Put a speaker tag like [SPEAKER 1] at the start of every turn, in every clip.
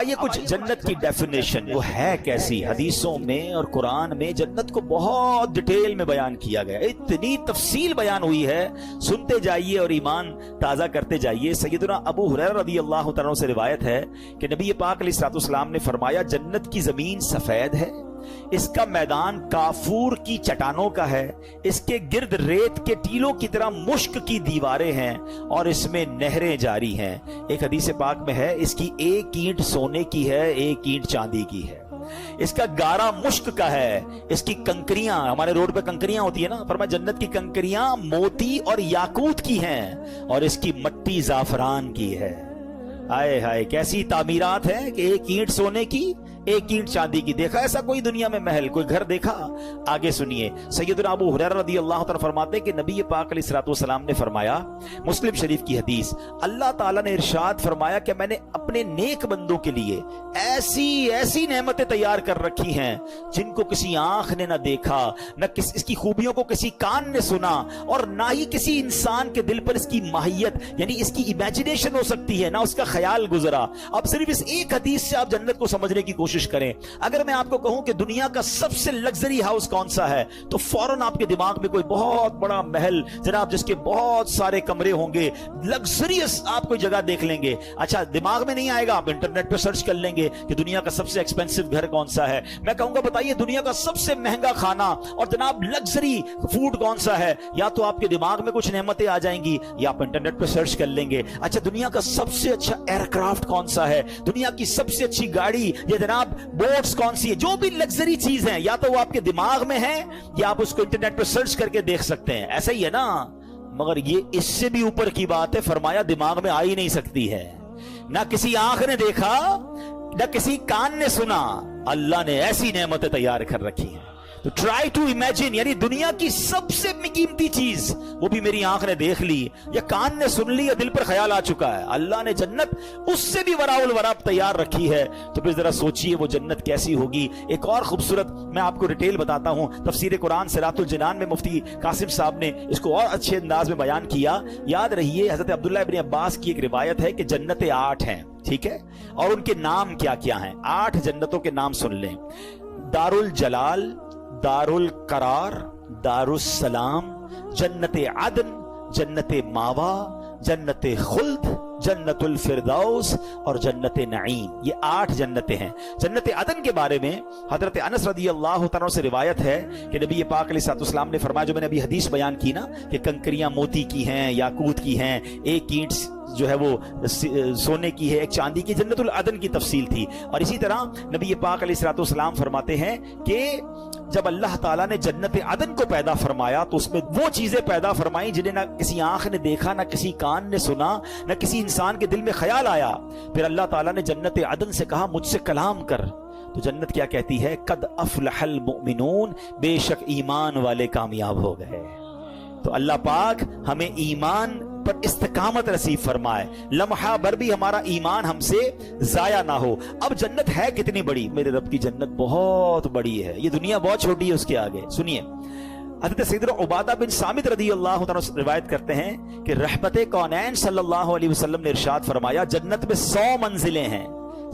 [SPEAKER 1] یہ کچھ جنت کی ڈیفینیشن وہ ہے کیسی، حدیثوں میں اور قرآن میں جنت کو بہت ڈیٹیل میں بیان کیا گیا، اتنی تفصیل بیان ہوئی ہے، سنتے جائیے اور ایمان تازہ کرتے جائیے۔ سیدنا ابو ہریرہ رضی اللہ تعالیٰ عنہ سے روایت ہے کہ نبی پاک علیہ الصلوۃ والسلام نے فرمایا جنت کی زمین سفید ہے، اس کا میدان کافور کی چٹانوں کا ہے، اس کے گرد ریت کے ٹیلوں کی طرح مشک کی دیواریں ہیں اور اس میں نہریں جاری ہیں۔ ایک حدیث پاک میں ہے اس کی ایک اینٹ سونے کی ہے، ایک اینٹ چاندی کی ہے، اس کا گارا مشک کا ہے، اس کی کنکریاں، ہمارے روڈ پہ کنکریاں ہوتی ہیں نا، فرمایا جنت کی کنکریاں موتی اور یاقوت کی ہیں اور اس کی مٹی زعفران کی ہے۔ ہائے ہائے کیسی تعمیرات ہیں کہ ایک اینٹ سونے کی، ایک اینٹ چاندی کی۔ دیکھا ایسا کوئی دنیا میں محل، کوئی گھر دیکھا؟ آگے سنیے، سیدنا ابو ہریرہ رضی اللہ تعالیٰ فرماتے ہیں کہ نبی پاک علیہ الصلوۃ والسلام نے فرمایا، مسلم شریف کی حدیث، اللہ تعالیٰ نے ارشاد فرمایا کہ میں نے اپنے نیک بندوں کے لیے ایسی ایسی نعمتیں تیار کر رکھی ہیں جن کو کسی آنکھ نے نہ دیکھا، نہ اس کی خوبیوں کو کسی کان نے سنا، اور نہ ہی کسی انسان کے دل پر اس کی ماہیت یعنی اس کی امیجنیشن ہو سکتی ہے، نہ اس کا خیال گزرا۔ اب صرف اس ایک حدیث سے آپ جنت کو سمجھنے کی کوشش کریں۔ اگر میں آپ کو کہوں کہ دنیا کا سب سے لگژری ہاؤس کون سا ہے تو فوراً آپ کے دماغ میں کوئی بہت بڑا محل جناب جس کے بہت سارے کمرے ہوں گے، لگژریس آپ کوئی جگہ دیکھ لیں گے۔ اچھا دماغ میں نہیں آئے گا، آپ انٹرنیٹ پہ سرچ کر لیں گے کہ دنیا کا سب سے ایکسپینسو گھر کون سا ہے۔ میں کہوں گا بتائیے دنیا کا سب سے مہنگا کھانا اور جناب لگژری فوڈ کون سا ہے، یا تو آپ کے دماغ میں کچھ نعمتیں آ جائیں گی یا آپ انٹرنیٹ پہ سرچ کر لیں گے۔ اچھا دنیا کا سب سے اچھا ایئر کرافٹ کون سا ہے، دنیا کی سب سے اچھی گاڑی یا جناب بوٹس کون سی ہے، جو بھی لگژری چیز ہیں یا تو وہ آپ کے دماغ میں ہے یا آپ اس کو انٹرنیٹ پہ سرچ کر کے دیکھ سکتے ہیں، ایسا ہی ہے نا۔ مگر یہ اس سے بھی اوپر کی بات ہے، فرمایا دماغ میں آ ہی نہیں سکتی ہے، نہ کسی آنکھ نے دیکھا نہ کسی کان نے سنا، اللہ نے ایسی نعمتیں تیار کر رکھی ہیں۔ تو ٹرائی ٹو امیجن، یعنی دنیا کی سب سے قیمتی چیز وہ بھی میری آنکھ نے دیکھ لی یا کان نے سن لی یا دل پر خیال آ چکا ہے، اللہ نے جنت اس سے بھی وراء الورا تیار رکھی ہے، تو پھر ذرا سوچئے وہ جنت کیسی ہوگی۔ ایک اور خوبصورت میں آپ کو ڈیٹیل بتاتا ہوں، تفسیر قرآن صراط الجنان میں مفتی قاسم صاحب نے اس کو اور اچھے انداز میں بیان کیا۔ یاد رہیے حضرت عبداللہ ابن عباس کی ایک روایت ہے کہ جنتیں 8 ہیں، ٹھیک ہے، اور ان کے نام کیا کیا ہیں، 8 جنتوں کے نام سن لیں: دار الجلال، دار القرار، دار السلام، جنت عدن، جنت ماوا، جنت خلد، جنت الفردوس اور جنت نعیم۔ یہ 8 جنتیں ہیں۔ جنت عدن کے بارے میں حضرت انس رضی اللہ تعالیٰ سے روایت ہے کہ نبی پاک علیہ الصلوۃ والسلام نے فرمایا، جو میں نے ابھی حدیث بیان کی نا کہ کنکریاں موتی کی ہیں، یاقوت کی ہیں، ایک اینٹ جو ہے وہ سونے کی ہے، ایک چاندی کی، جنت العدن کی تفصیل تھی۔ اور اسی طرح نبی پاک علیہ الصلوۃ والسلام فرماتے ہیں کہ جب اللہ تعالیٰ نے جنت عدن کو پیدا فرمایا تو اس میں وہ چیزیں پیدا فرمائیں جنہیں نہ کسی آنکھ نے دیکھا، نہ کسی کان نے سنا، نہ کسی انسان کے دل میں خیال آیا۔ پھر اللہ تعالیٰ نے جنت عدن سے کہا مجھ سے کلام کر، تو جنت کیا کہتی ہے؟ قد افلح المؤمنون، بے شک ایمان والے کامیاب ہو گئے۔ تو اللہ پاک ہمیں ایمان پر استقامت نصیب فرمائے، لمحہ بھر بھی ہمارا ایمان ہم سے ضائع نہ ہو۔ اب جنت ہے کتنی بڑی؟ میرے رب کی جنت بہت بڑی ہے، یہ دنیا بہت چھوٹی ہے اس کے آگے۔ سنیے، حضرت سیدنا عبادہ بن صامت رضی اللہ تعالیٰ روایت کرتے ہیں کہ رحمت کونین صلی اللہ علیہ وسلم نے ارشاد فرمایا جنت میں 100 منزلیں ہیں،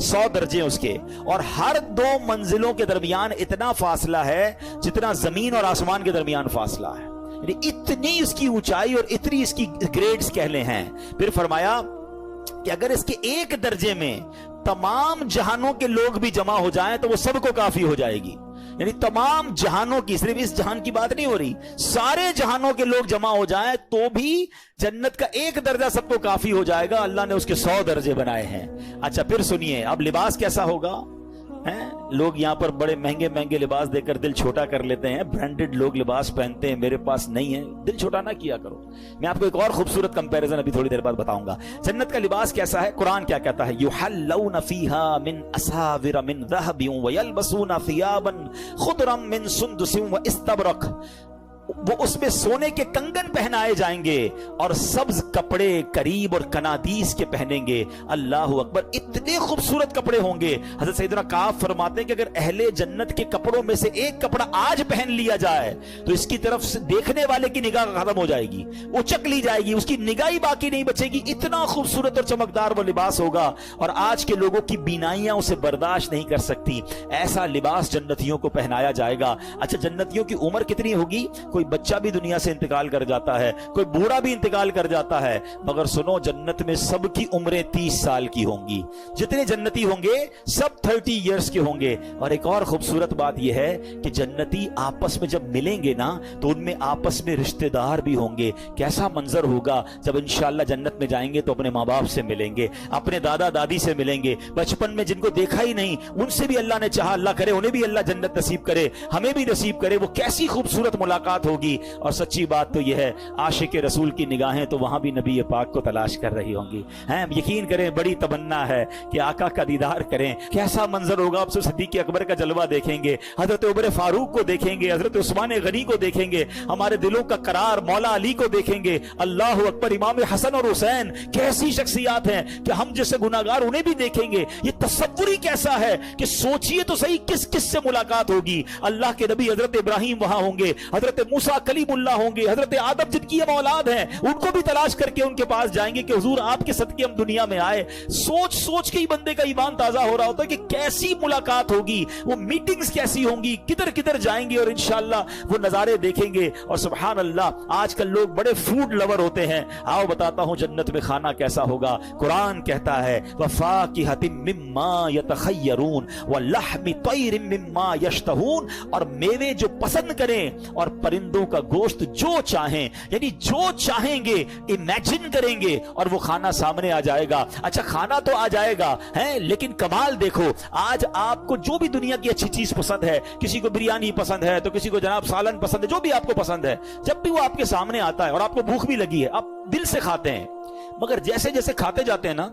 [SPEAKER 1] 100 درجے اس کے، اور ہر 2 منزلوں کے درمیان اتنا فاصلہ ہے جتنا زمین اور آسمان کے درمیان فاصلہ ہے، یعنی اتنی اس کی اونچائی اور اتنی اس کی گریڈز کہنے ہیں۔ پھر فرمایا کہ اگر اس کے ایک درجے میں تمام جہانوں کے لوگ بھی جمع ہو جائیں تو وہ سب کو کافی ہو جائے گی، یعنی تمام جہانوں کی، صرف اس جہان کی بات نہیں ہو رہی، سارے جہانوں کے لوگ جمع ہو جائیں تو بھی جنت کا ایک درجہ سب کو کافی ہو جائے گا۔ اللہ نے اس کے 100 درجے بنائے ہیں۔ اچھا پھر سنیے، اب لباس کیسا ہوگا؟ لوگ یہاں پر بڑے مہنگے مہنگے لباس دے کر دل چھوٹا کر لیتے ہیں، برانڈڈ لوگ لباس پہنتے ہیں، میرے پاس نہیں ہے، دل چھوٹا نہ کیا کرو۔ میں آپ کو ایک اور خوبصورت کمپیریزن ابھی تھوڑی دیر بعد بتاؤں گا۔ جنت کا لباس کیسا ہے؟ قرآن کیا کہتا ہے؟ یحلون فیہا من اساور من ذہب ویلبسون ثیابا خضرا من سندس واستبرق۔ وہ اس میں سونے کے کنگن پہنائے جائیں گے اور سبز کپڑے قریب اور کنادیس کے پہنیں گے. اللہ اکبر, اتنے خوبصورت کپڑے ہوں گے. حضرت سیدنا کعب فرماتے ہیں کہ اگر اہل جنت کے کپڑوں میں سے ایک کپڑا آج پہن لیا جائے تو اس کی طرف سے دیکھنے والے کی نگاہ ختم ہو جائے گی, وہ چک لی جائے گی, اس کی نگاہ ہی باقی نہیں بچے گی. اتنا خوبصورت اور چمکدار وہ لباس ہوگا اور آج کے لوگوں کی بینائیاں اسے برداشت نہیں کر سکتی. ایسا لباس جنتیوں کو پہنایا جائے گا. اچھا, جنتیوں کی عمر کتنی ہوگی؟ کوئی بچہ بھی دنیا سے انتقال کر جاتا ہے, کوئی بوڑھا بھی انتقال کر جاتا ہے, مگر سنو, جنت میں سب کی عمریں 30 سال کی ہوں گی. جتنے جنتی ہوں گے سب 30 ایئرز کے ہوں گے. اور ایک اور خوبصورت بات یہ ہے کہ جنتی آپس میں جب ملیں گے نا تو ان میں آپس میں رشتہ دار بھی ہوں گے. کیسا منظر ہوگا جب انشاءاللہ جنت میں جائیں گے تو اپنے ماں باپ سے ملیں گے, اپنے دادا دادی سے ملیں گے, بچپن میں جن کو دیکھا ہی نہیں ان سے بھی اللہ نے چاہا, اللہ کرے انہیں بھی اللہ جنت نصیب کرے, ہمیں بھی نصیب کرے. وہ کیسی خوبصورت ملاقات ہوگی. اور سچی بات تو یہ ہے, عاشق رسول کی نگاہیں تو وہاں بھی نبی پاک کو تلاش کر رہی ہوں گی. یقین کریں, بڑی تمنا ہے کہ آقا کا دیدار کریں. کیسا منظر ہوگا. آپ صدیق اکبر کا جلوہ دیکھیں گے, حضرت عمر فاروق کو دیکھیں گے, حضرت عثمان غنی کو دیکھیں گے, ہمارے دلوں کا قرار مولا علی کو دیکھیں گے. اللہ اکبر, امام حسن اور حسین کیسی شخصیات ہیں کہ ہم جیسے گناہگار انہیں بھی دیکھیں گے. یہ تصور ہی کیسا ہے کہ سوچئے تو صحیح کس کس سے ملاقات ہوگی. اللہ کے نبی حضرت ابراہیم وہاں ہوں گے, حضرت موسیٰ کلیم اللہ ہوں گے, حضرت آدم جن کی ہم اولاد ہیں ان کو بھی تلاش کر کے ان کے پاس جائیں گے کہ حضور آپ کے صدقے ہم دنیا میں آئے. سوچ سوچ کے ہی بندے کا ایمان تازہ ہو رہا ہوتا ہے کہ کیسی ملاقات ہوگی, وہ میٹنگز کیسی ہوں گی, کدھر کدھر جائیں گے اور انشاءاللہ وہ نظارے دیکھیں گے. اور سبحان اللہ, آج کل لوگ بڑے فوڈ لور ہوتے ہیں. آؤ بتاتا ہوں جنت میں کھانا کیسا ہوگا. قرآن کہتا ہے وَفَاكِهَةٍ مِّمَّا يَتَخَيَّرُونَ وَلَحْمِ طَيْرٍ مِّمَّا يَشْتَهُونَ, اور میوے جو پسند کریں اور پرندوں کا گوشت جو چاہیں, یعنی جو چاہیں گے امیجن کریں گے اور وہ کھانا سامنے آ جائے گا. اچھا, کھانا تو آ جائے گا لیکن کمال دیکھو, آج آپ کو جو بھی دنیا کی اچھی چیز پسند ہے, کسی کو بریانی پسند ہے تو کسی کو جناب سالن پسند ہے, جو بھی آپ کو پسند ہے, جب بھی وہ آپ کے سامنے آتا ہے اور آپ کو بھوک بھی لگی ہے آپ دل سے کھاتے ہیں, مگر جیسے جیسے کھاتے جاتے ہیں نا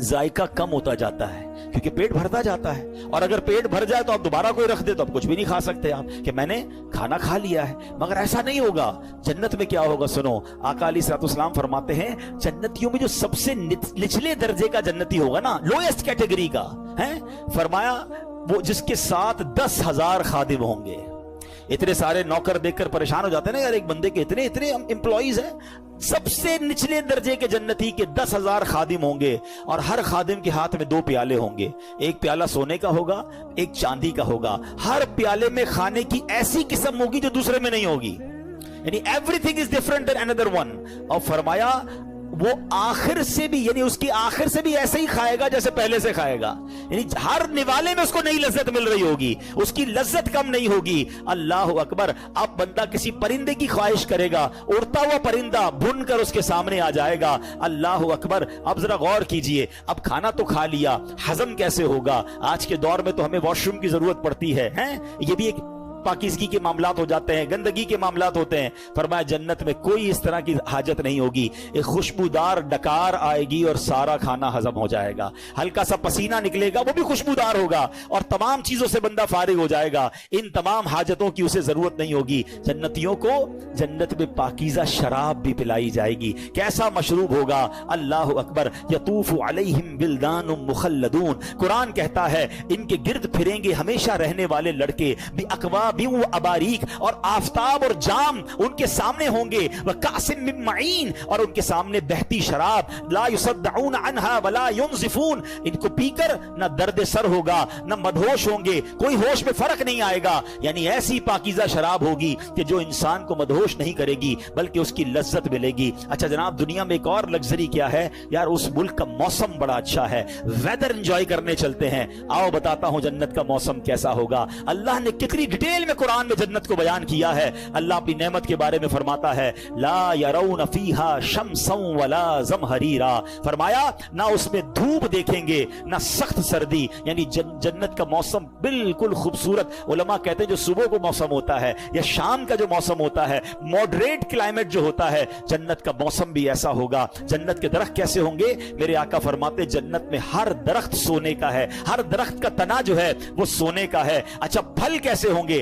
[SPEAKER 1] ذائقہ کم ہوتا جاتا ہے کیونکہ پیٹ بھرتا جاتا ہے. اور اگر پیٹ بھر جائے تو آپ دوبارہ کوئی رکھ دے تو آپ کچھ بھی نہیں کھا سکتے آپ کہ میں نے کھانا کھا لیا ہے. مگر ایسا نہیں ہوگا. جنت میں کیا ہوگا سنو, آقا علیہ الصلوۃ والسلام فرماتے ہیں جنتیوں میں جو سب سے نچلے درجے کا جنتی ہوگا نا, لوئسٹ کیٹیگری کا ہے, فرمایا وہ جس کے ساتھ 10,000 خادم ہوں گے. اتنے سارے نوکر دیکھ کر پریشان ہو جاتے ہیں نا یار, ایک بندے کے اتنے امپلائیز ہیں. سب سے نچلے درجے کے جنتی کے 10,000 خادم ہوں گے اور ہر خادم کے ہاتھ میں 2 پیالے ہوں گے. ایک پیالہ سونے کا ہوگا, ایک چاندی کا ہوگا. ہر پیالے میں کھانے کی ایسی قسم ہوگی جو دوسرے میں نہیں ہوگی, یعنی everything is different than another one. اور فرمایا وہ آخر سے بھی, یعنی اس کی آخر سے بھی ایسے ہی کھائے گا جیسے پہلے سے کھائے گا, یعنی ہر نوالے میں اس کو نئی لذت مل رہی ہوگی, اس کی لذت کم نہیں ہوگی. اللہ اکبر. اب بندہ کسی پرندے کی خواہش کرے گا, اڑتا ہوا پرندہ بن کر اس کے سامنے آ جائے گا. اللہ اکبر. اب ذرا غور کیجئے, اب کھانا تو کھا لیا, ہضم کیسے ہوگا؟ آج کے دور میں تو ہمیں واش روم کی ضرورت پڑتی ہے, یہ بھی ایک پاکیزگی کے معاملات ہو جاتے ہیں, گندگی کے معاملات ہوتے ہیں. فرمایا جنت میں کوئی اس طرح کی حاجت نہیں ہوگی. ایک خوشبودار ڈکار آئے گی اور سارا کھانا ہضم ہو جائے گا. ہلکا سا پسینہ نکلے گا, وہ بھی خوشبودار ہوگا اور تمام چیزوں سے بندہ فارغ ہو جائے گا. ان تمام حاجتوں کی اسے ضرورت نہیں ہوگی. جنتیوں کو جنت میں پاکیزہ شراب بھی پلائی جائے گی. کیسا مشروب ہوگا؟ اللہ اکبر. یطوف علیہم ولدان مخلدون. قرآن کہتا ہے ان کے گرد پھریں گے ہمیشہ رہنے والے لڑکے, باکواب و اباریک, اور آفتاب اور جام ان کے سامنے ہوں گے, وکاسم من معین, اور ان کے سامنے بہتی شراب, لا یصدعون عنہا ولا ینزفون. ان کو پی کر نہ درد سر ہوگا نہ مدہوش ہوں گے, کوئی ہوش میں فرق نہیں آئے گا. یعنی ایسی پاکیزہ شراب ہوگی کہ جو انسان کو مدہوش نہیں کرے گی بلکہ اس کی لذت ملے گی. اچھا جناب, دنیا میں ایک اور لگژری کیا ہے یار, اس ملک کا موسم بڑا اچھا ہے, ویدر انجوائے کرنے چلتے ہیں. آؤ بتاتا ہوں جنت کا موسم کیسا ہوگا. اللہ نے کتنی ڈیٹیل میں قرآن میں جنت کو بیان کیا ہے. اللہ اپنی نعمت کے بارے میں فرماتا ہے لا يرون فيها شمسا ولا زمهريرا. فرمایا نہ اس میں دھوپ دیکھیں گے نہ سخت سردی, یعنی جنت کا موسم بالکل خوبصورت. علماء کہتے ہیں جو صبح کو موسم ہوتا ہے یا شام کا جو موسم ہوتا ہے, ماڈریٹ کلائمیٹ جو ہوتا ہے, جنت کا موسم بھی ایسا ہوگا. جنت کے درخت کیسے ہوں گے؟ میرے آقا فرماتے جنت میں ہر درخت سونے کا ہے, ہر درخت کا تنا جو ہے وہ سونے کا ہے. اچھا پھل کیسے ہوں گے؟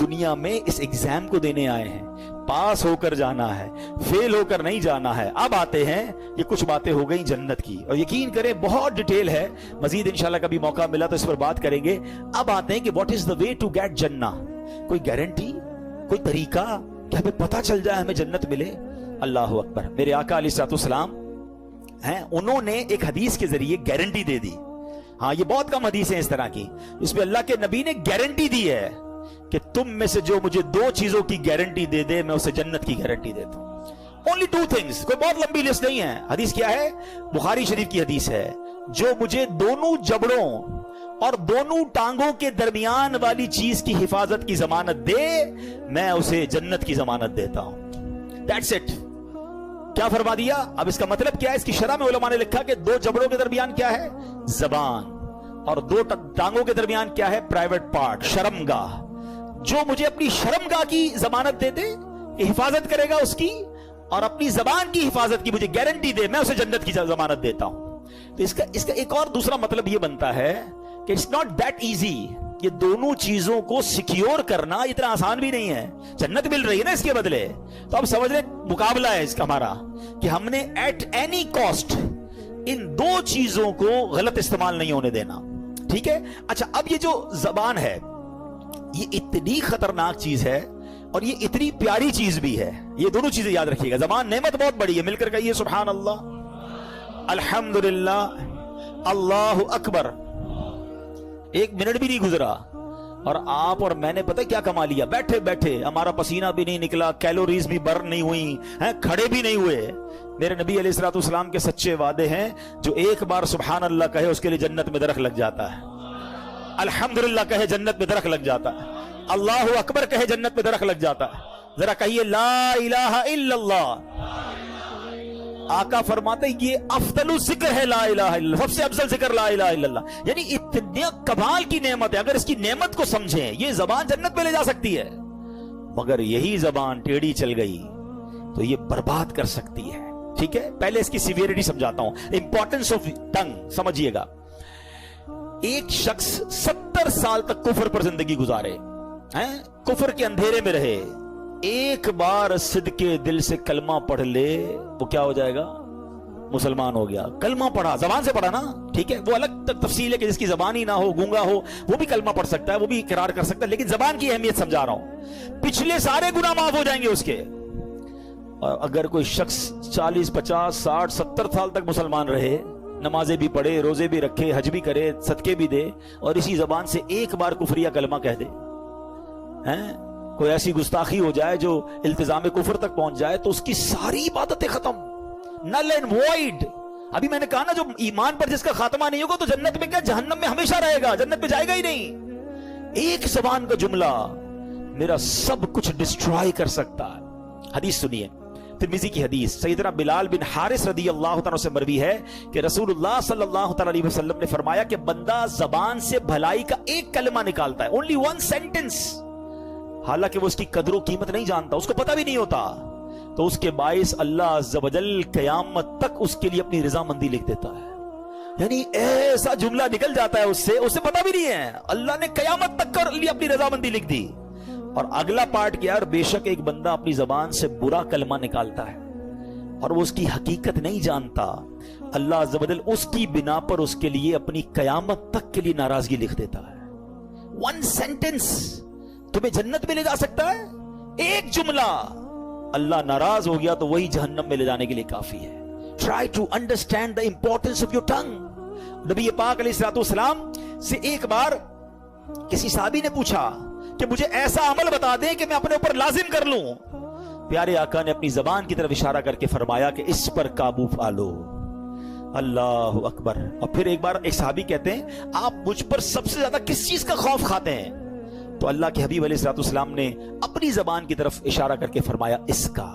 [SPEAKER 1] دنیا میں اس ایگزام کو دینے آئے ہیں, پاس ہو کر جانا ہے, فیل ہو کر نہیں جانا ہے. اب آتے ہیں, یہ کچھ باتیں ہو گئی جنت کی, اور یقین کریں بہت ڈیٹیل ہے, مزید انشاءاللہ کبھی موقع ملا تو اس پر بات کریں گے. اب آتے ہیں کہ what is the way to get جنہ. کوئی گارنٹی, کوئی طریقہ کہ ہمیں پتہ چل جائے ہمیں جنت ملے؟ اللہ اکبر. میرے آقا علیہ الصلوۃ والسلام ہیں, انہوں نے ایک حدیث کے ذریعے گارنٹی دے دی. ہاں, یہ بہت کم حدیث ہیں اس طرح کی, اس میں اللہ کے نبی نے گارنٹی دی ہے کہ تم میں سے جو مجھے 2 چیزوں کی گارنٹی دے دے میں اسے جنت کی گارنٹی دیتا ہوں. Only 2 things. کوئی بہت لمبی لسٹ نہیں ہے. حدیث کیا ہے؟ بخاری شریف کی حدیث ہے. جو مجھے دونوں جبڑوں اور دونوں ٹانگوں کے درمیان والی چیز کی حفاظت کی ضمانت دے, میں اسے جنت کی ضمانت دیتا ہوں. That's it. کیا فرما دیا؟ اب اس کا مطلب کیا ہے؟ اس کی شرح میں علماء نے لکھا کہ 2 جبڑوں کے درمیان کیا ہے؟ زبان, اور 2 ٹانگوں کے درمیان کیا ہے؟ پرائیویٹ پارٹ, شرمگاہ. جو مجھے اپنی شرمگاہ کی ضمانت دے دے کہ حفاظت کرے گا اس کی, اور اپنی زبان کی حفاظت کی مجھے گارنٹی دے, میں اسے جنت کی ضمانت دیتا ہوں. تو اس کا ایک اور دوسرا مطلب یہ بنتا ہے کہ اٹس ناٹ دیٹ ایزی. یہ دونوں چیزوں کو سیکیور کرنا اتنا آسان بھی نہیں ہے. جنت مل رہی ہے نا اس کے بدلے, تو اب سمجھ لیں مقابلہ ہے اس کا ہمارا, کہ ہم نے ایٹ اینی کاسٹ ان 2 چیزوں کو غلط استعمال نہیں ہونے دینا. ٹھیک ہے. اچھا, اب یہ جو زبان ہے یہ اتنی خطرناک چیز ہے اور یہ اتنی پیاری چیز بھی ہے. یہ دونوں چیزیں یاد رکھیے گا. زبان نعمت بہت بڑی ہے, مل کر کہیے سبحان اللہ, الحمدللہ, اللہ اکبر. 1 منٹ بھی نہیں گزرا اور آپ اور میں نے پتہ کیا کما لیا. بیٹھے بیٹھے ہمارا پسینہ بھی نہیں نکلا, کیلوریز بھی برن نہیں ہوئی, کھڑے بھی نہیں ہوئے. میرے نبی علیہ الصلوۃ والسلام کے سچے وعدے ہیں, جو ایک بار سبحان اللہ کہے اس کے لیے جنت میں درخت لگ جاتا ہے, الحمدللہ کہے جنت میں درخت لگ جاتا ہے, اللہ اکبر کہے جنت میں درخت لگ جاتا ہے. ذرا کہیے لا الہ الا اللہ. آقا فرماتے یہ افضل الذکر ہے لا الہ الا اللہ, سب سے افضل ذکر لا الہ الا اللہ. یعنی اتنی کمال کی نعمت ہے, اگر اس کی نعمت کو سمجھیں یہ زبان جنت میں لے جا سکتی ہے, مگر یہی زبان ٹیڑھی چل گئی تو یہ برباد کر سکتی ہے. ٹھیک ہے, پہلے اس کی سیویریٹی سمجھاتا ہوں, امپورٹنس آف ٹنگ سمجھیے گا. ایک شخص 70 سال تک کفر پر زندگی گزارے, کفر کے اندھیرے میں رہے, ایک بار صدقے دل سے کلمہ پڑھ لے, وہ کیا ہو جائے گا؟ مسلمان ہو گیا. کلمہ پڑھا, زبان سے پڑھا نا, ٹھیک ہے, وہ الگ تفصیل ہے کہ جس کی زبان ہی نہ ہو, گونگا ہو, وہ بھی کلمہ پڑھ سکتا ہے, وہ بھی اقرار کر سکتا ہے, لیکن زبان کی اہمیت سمجھا رہا ہوں. پچھلے سارے گناہ معاف ہو جائیں گے اس کے. اور اگر کوئی شخص 40 50 60 70 سال تک مسلمان رہے, نمازیں بھی پڑھے, روزے بھی رکھے, حج بھی کرے, صدقے بھی دے, اور اسی زبان سے ایک بار کفریہ کلمہ کہہ دے, کوئی ایسی گستاخی ہو جائے جو التزام کفر تک پہنچ جائے, تو اس کی ساری عبادتیں ختم, نل اینڈ وائڈ. ابھی میں نے کہا نا, جو ایمان پر جس کا خاتمہ نہیں ہوگا تو جنت میں کیا, جہنم میں ہمیشہ رہے گا, جنت میں جائے گا ہی نہیں. ایک زبان کا جملہ میرا سب کچھ ڈسٹرائے کر سکتا ہے. حدیث سنیے, ترمذی کی حدیث, سیدنا بلال بن حارث رضی اللہ تعالیٰ سے مروی ہے کہ رسول اللہ صلی اللہ تعالیٰ علیہ وسلم نے فرمایا کہ بندہ زبان سے بھلائی کا ایک کلمہ نکالتا ہے, only one sentence, حالانکہ وہ اس کی قدر و قیمت نہیں جانتا, اس کو پتہ بھی نہیں ہوتا, تو اس کے باعث اللہ عز و جل قیامت تک اس کے لیے اپنی رضامندی لکھ دیتا ہے. یعنی ایسا جملہ نکل جاتا ہے اس سے پتہ بھی نہیں ہے, اللہ نے قیامت تک کر لیے اپنی رضامندی لکھ دی. اور اگلا پارٹ کیا, اور بے شک ایک بندہ اپنی زبان سے برا کلمہ نکالتا ہے اور وہ اس کی حقیقت نہیں جانتا, اللہ عز و جل اس کی بنا پر اس کے لیے اپنی قیامت تک کے لیے ناراضگی لکھ دیتا ہے. ون سینٹنس تمہیں جنت میں لے جا سکتا ہے, ایک جملہ, اللہ ناراض ہو گیا تو وہی جہنم میں لے جانے کے لیے کافی ہے. Try to understand the importance of your tongue. نبی پاک علیہ الصلوۃ والسلام سے ایک بار کسی صحابی نے پوچھا کہ مجھے ایسا عمل بتا دیں کہ میں اپنے اوپر لازم کر لوں. پیارے آقا نے اپنی زبان کی طرف اشارہ کر کے فرمایا کہ اس پر قابو پا لو. اللہ اکبر. اور پھر ایک بار ایک صحابی کہتے ہیں آپ مجھ پر سب سے زیادہ کس چیز کا خوف کھاتے ہیں؟ تو اللہ کے حبیب علیہ الصلوۃ والسلام نے اپنی زبان کی طرف اشارہ کر کے فرمایا اس کا.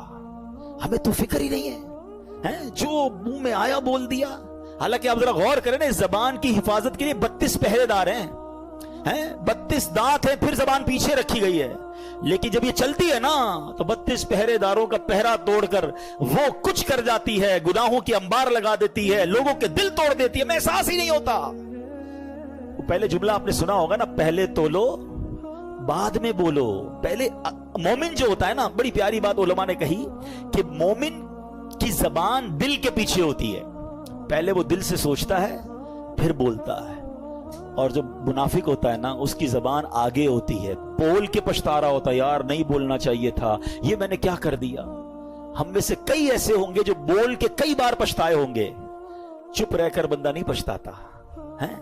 [SPEAKER 1] ہمیں تو فکر ہی نہیں ہے, جو منہ میں آیا بول دیا. حالانکہ آپ ذرا غور کریں نا, اس زبان کی حفاظت کے لیے 32 پہرے دار ہیں, 32 دانت ہیں, پھر زبان پیچھے رکھی گئی ہے, لیکن جب یہ چلتی ہے نا تو 32 پہرے داروں کا پہرا توڑ کر وہ کچھ کر جاتی ہے, گناہوں کی انبار لگا دیتی ہے, لوگوں کے دل توڑ دیتی ہے, میں احساس ہی نہیں ہوتا. پہلے جملہ آپ نے سنا ہوگا نا, پہلے تولو بعد میں بولو. پہلے مومن جو ہوتا ہے نا, بڑی پیاری بات علماء نے کہی کہ مومن کی زبان دل کے پیچھے ہوتی ہے. پہلے وہ دل سے سوچتا ہے پھر بولتا ہے, اور جو منافق ہوتا ہے نا اس کی زبان آگے ہوتی ہے, بول کے پچھتا رہا ہوتا ہے, یار نہیں بولنا چاہیے تھا, یہ میں نے کیا کر دیا. ہم میں سے کئی ایسے ہوں گے جو بول کے کئی بار پچھتائے ہوں گے, چپ رہ کر بندہ نہیں پچھتاتا ہے.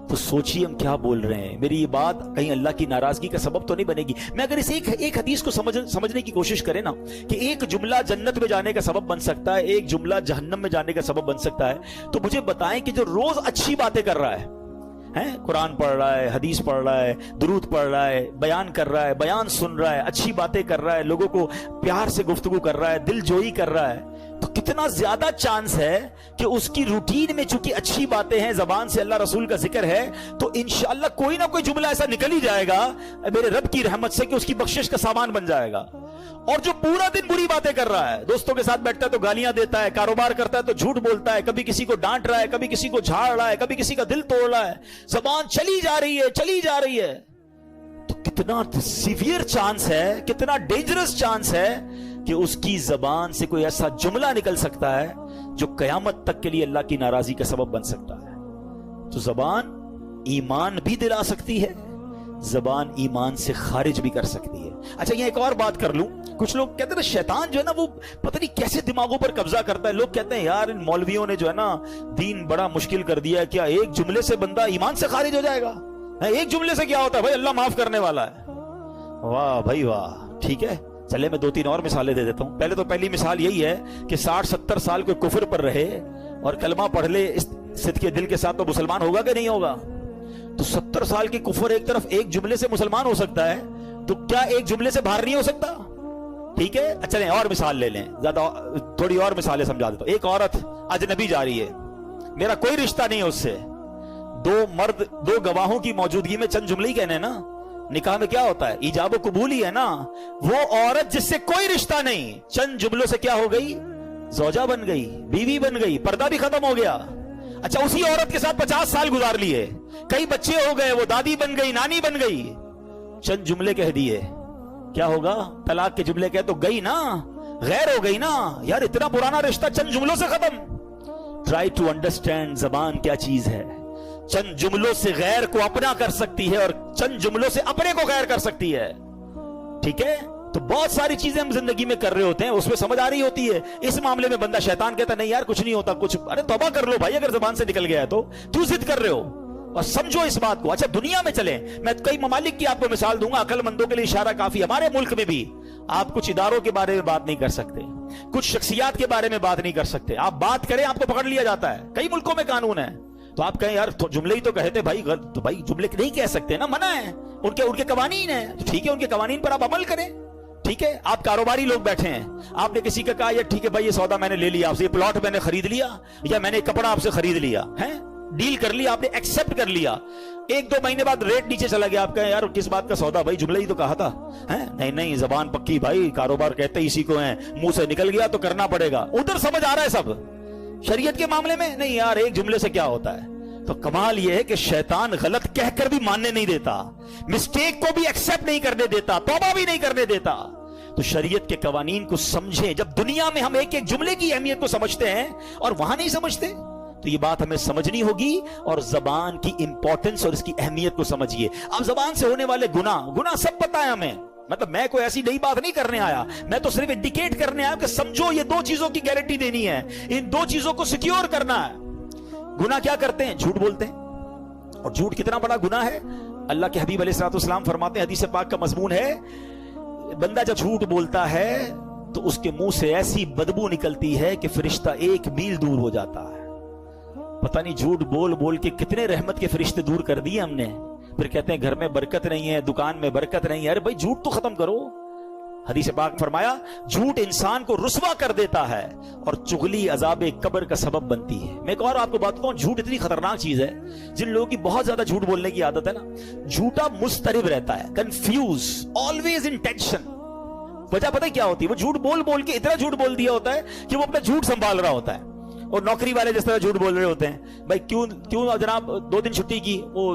[SPEAKER 1] تو سوچیے ہم کیا بول رہے ہیں. میری یہ بات کہیں اللہ کی ناراضگی کا سبب تو نہیں بنے گی. میں اگر اس ایک حدیث کو سمجھنے کی کوشش کریں نا, کہ ایک جملہ جنت میں جانے کا سبب بن سکتا ہے, ایک جملہ جہنم میں جانے کا سبب بن سکتا ہے, تو مجھے بتائیں کہ جو روز اچھی باتیں کر رہا ہے, قرآن پڑھ رہا ہے, حدیث پڑھ رہا ہے, درود پڑھ رہا ہے, بیان کر رہا ہے, بیان سن رہا ہے, اچھی باتیں کر رہا ہے, لوگوں کو پیار سے گفتگو کر رہا ہے, دل جوئی کر رہا ہے, تو کتنا زیادہ چانس ہے کہ اس کی روٹین میں چونکہ اچھی باتیں ہیں, زبان سے اللہ رسول کا ذکر ہے, تو انشاءاللہ کوئی نہ کوئی جملہ ایسا نکل ہی جائے گا میرے رب کی رحمت سے کہ اس کی بخشش کا سامان بن جائے گا. اور جو پورا دن بری باتیں کر رہا ہے, دوستوں کے ساتھ بیٹھتا ہے تو گالیاں دیتا ہے, کاروبار کرتا ہے تو جھوٹ بولتا ہے, کبھی کسی کو ڈانٹ رہا ہے, کبھی کسی کو جھاڑ رہا ہے, کبھی کسی کا دل توڑ رہا ہے, زبان چلی جا رہی ہے, تو کتنا سیویئر چانس ہے, کتنا ڈینجرس چانس ہے کہ اس کی زبان سے کوئی ایسا جملہ نکل سکتا ہے جو قیامت تک کے لیے اللہ کی ناراضی کا سبب بن سکتا ہے. تو زبان ایمان بھی دلا سکتی ہے, زبان ایمان سے خارج بھی کر سکتی ہے. اچھا یہ ایک اور بات کر لوں, کچھ لوگ کہتے ہیں شیطان جو ہے نا وہ پتہ نہیں کیسے دماغوں پر قبضہ کرتا ہے. لوگ کہتے ہیں یار ان مولویوں نے جو ہے نا دین بڑا مشکل کر دیا ہے, کیا ایک جملے سے بندہ ایمان سے خارج ہو جائے گا؟ ایک جملے سے کیا ہوتا ہے بھائی, اللہ معاف کرنے والا ہے. واہ بھائی واہ, ٹھیک ہے چلے میں 2-3 اور مثالیں دے دیتا ہوں. پہلی مثال یہی ہے کہ 60-70 سال کوئی کفر پر رہے اور کلمہ پڑھ لے اس صدقے دل کے ساتھ, تو مسلمان ہوگا کہ نہیں ہوگا؟ تو 70 سال کی کفر ایک طرف ایک جملے سے مسلمان ہو سکتا ہے, تو کیا ایک جملے سے باہر نہیں ہو سکتا؟ ٹھیک ہے چلیں اور مثال لے لیں, زیادہ تھوڑی اور مثالیں سمجھا دیتا ہوں. ایک عورت اجنبی جا رہی ہے, میرا کوئی رشتہ نہیں ہے اس سے, 2 مرد 2 گواہوں کی موجودگی میں چند جملے ہی کہنے نا. نکاح میں کیا ہوتا ہے, ایجاب و قبول ہی ہے نا. وہ عورت جس سے کوئی رشتہ نہیں, چند جملوں سے کیا ہو گئی, زوجہ بن گئی, بیوی بن گئی, پردہ بھی ختم ہو گیا. اچھا اسی عورت کے ساتھ 50 سال گزار لیے, کئی بچے ہو گئے, وہ دادی بن گئی, نانی بن گئی, چند جملے کہہ دیے, کیا ہوگا؟ طلاق کے جملے کہہ تو گئی نا, غیر ہو گئی نا. یار اتنا پرانا رشتہ چند جملوں سے ختم. ٹرائی ٹو انڈرسٹینڈ زبان کیا چیز ہے. چند جملوں سے غیر کو اپنا کر سکتی ہے اور چند جملوں سے اپنے کو غیر کر سکتی ہے. ٹھیک ہے, تو بہت ساری چیزیں ہم زندگی میں کر رہے ہوتے ہیں, اس میں سمجھ آ رہی ہوتی ہے. اس معاملے میں بندہ شیطان کہتا نہیں یار کچھ نہیں ہوتا کچھ, ارے توبہ کر لو بھائی, اگر زبان سے نکل گیا ہے تو کیوں ضد کر رہے ہو, اور سمجھو اس بات کو. اچھا دنیا میں چلیں, میں کئی ممالک کی آپ کو مثال دوں گا, عقل مندوں کے لیے اشارہ کافی. ہمارے ملک میں بھی آپ کچھ اداروں کے بارے میں بات نہیں کر سکتے, کچھ شخصیات کے بارے میں بات نہیں کر سکتے. آپ بات کریں آپ کو پکڑ لیا جاتا ہے, کئی ملکوں میں قانون ہے. تو آپ کہیں یار جملے ہی تو کہتے بھائی, تو بھائی جملے نہیں کہہ سکتے نا, منع ہے, ان کے قوانین ہیں. تو ٹھیک ہے ان کے قوانین پر آپ عمل کریں. ٹھیک ہے, آپ کاروباری لوگ بیٹھے ہیں, آپ نے کسی کا کہا یار ٹھیک ہے بھائی یہ سودا میں نے لے لیا آپ سے, یہ پلاٹ میں نے خرید لیا, یا میں نے کپڑا آپ سے خرید لیا ہے, ڈیل کر لیا, آپ نے ایکسپٹ کر لیا. 1-2 مہینے بعد ریٹ نیچے چلا گیا, آپ کہیں یار کس بات کا سودا بھائی, جملہ ہی تو کہا تھا. نہیں زبان پکی بھائی, کاروبار کہتے ہی اسی کو ہیں, منہ سے نکل گیا تو کرنا پڑے گا. ادھر سمجھ آ رہا ہے سب, شریعت کے معاملے میں نہیں یار ایک جملے سے کیا ہوتا ہے. تو کمال یہ ہے کہ شیطان غلط کہہ کر بھی ماننے نہیں دیتا, مسٹیک کو بھی ایکسپٹ نہیں کرنے دیتا, توبہ بھی نہیں کرنے دیتا. تو شریعت کے قوانین کو سمجھیں. جب دنیا میں ہم ایک جملے کی اہمیت کو سمجھتے ہیں اور وہاں نہیں سمجھتے, تو یہ بات ہمیں سمجھنی ہوگی, اور زبان کی امپورٹنس اور اس کی اہمیت کو سمجھیے. اب زبان سے ہونے والے گناہ سب پتہ ہے ہمیں, مطلب میں کوئی ایسی نئی بات نہیں کرنے آیا, میں تو صرف انڈیکیٹ کرنے آیا کہ سمجھو یہ 2 چیزوں کی گارنٹی دینی ہے, ان 2 چیزوں کو سیکیور کرنا ہے. گناہ کیا کرتے ہیں, جھوٹ بولتے ہیں, اور جھوٹ کتنا بڑا گناہ ہے. اللہ کے حبیب علیہ الصلوۃ والسلام فرماتے ہیں, حدیث پاک کا مضمون ہے, بندہ جب جھوٹ بولتا ہے تو اس کے منہ سے ایسی بدبو نکلتی ہے کہ فرشتہ 1 میل دور ہو جاتا ہے. پتہ نہیں جھوٹ بول بول کے کتنے رحمت کے فرشتے دور کر دیے ہم نے. پھر کہتے ہیں گھر میں برکت نہیں ہے, دکان میں برکت نہیں ہے. ارے بھائی جھوٹ تو ختم کرو. حدیث پاک فرمایا جھوٹ انسان کو رسوا کر دیتا ہے اور چغلی عذاب قبر کا سبب بنتی ہے. میں ایک اور آپ کو بات بتاؤں, جھوٹ اتنی خطرناک چیز ہے, جن لوگوں کی بہت زیادہ جھوٹ بولنے کی عادت ہے نا, جھوٹا مضطرب رہتا ہے, کنفیوز, آلویز ان ٹینشن. وجہ پتہ کیا ہوتی ہے, وہ جھوٹ بول بول کے اتنا جھوٹ بول دیا ہوتا ہے کہ وہ اپنا جھوٹ سنبھال رہا ہوتا ہے. اور نوکری والے جس طرح جھوٹ بول رہے ہوتے ہیں, بھائی کیوں جناب 2 دن چھٹی کی, وہ